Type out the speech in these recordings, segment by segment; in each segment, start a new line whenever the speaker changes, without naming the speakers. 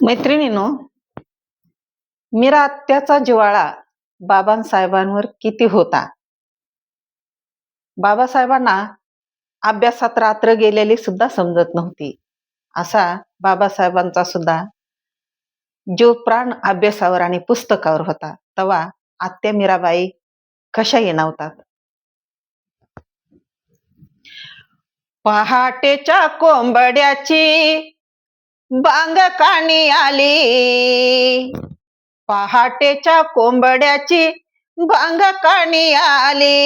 मैत्रिणींनो, मीरा आत्याचा जिव्हाळा बाबासाहेबांवर किती होता. बाबासाहेबांना अभ्यासात रात्र गेलेली सुद्धा समजत नव्हती. असा बाबासाहेबांचा सुद्धा जीव प्राण अभ्यासावर आणि पुस्तकावर होता. तेव्हा आत्या मीराबाई कशा येणावतात. पहाटेच्या कोंबड्याची बांग काणी आली, पहाटेच्या कोंबड्याची बांग काणी आली.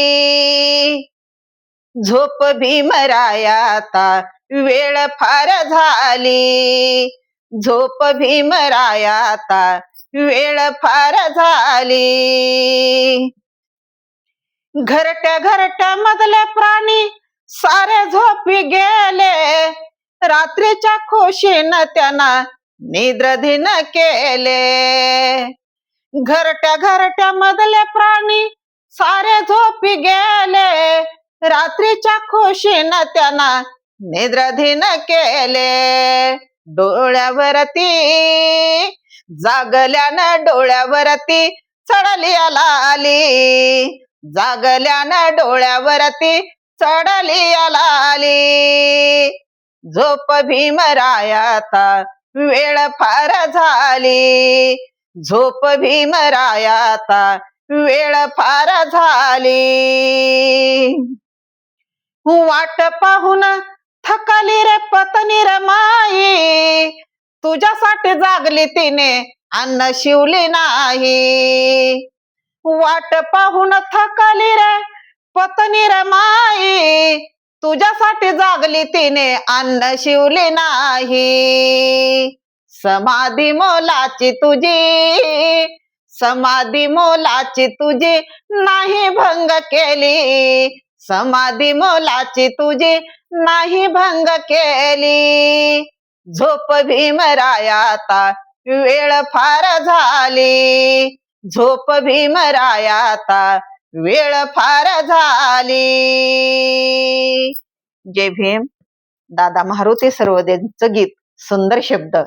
झोप भीमरायाता वेळ फार झाली, झोप भीमरायाता वेळ फार झाली. घरट्या घरट्या मधले प्राणी सारे झोपी गेले, रात्रीच्या खुशीनं त्यांना निद्राधीन केले. घरट्या घरट्या मधले प्राणी सारे झोपी गेले, रात्रीच्या खुशीनं त्यांना निद्राधीन केले. डोळ्यावरती जागल्यानं डोळ्यावरती चढली आली, जागल्यानं डोळ्यावरती चढली आली. झोप भीमरायाता वेळ फार झाली, झोप भीमरायाता वेळ फार झाली. वाट पाहून थकली रे पत्नी रे माई, तुझ्यासाठी जागली तिने अन्न शिवली नाही. वाट पाहून थकली रे पत्नी रे माई, तुझ्यासाठी जागली तिने अन्न शिवली नाही. समाधी मोलाची तुझी, समाधी मोलाची तुझी नाही भंग केली, समाधी मोलाची तुझी नाही भंग केली. झोप भीमरायाता वेळ फार झाली, झोप भीमरायाता वेळ फार झाली. जय भीम. दादा मारुती सर्वदेंचं गीत, सुंदर शब्द.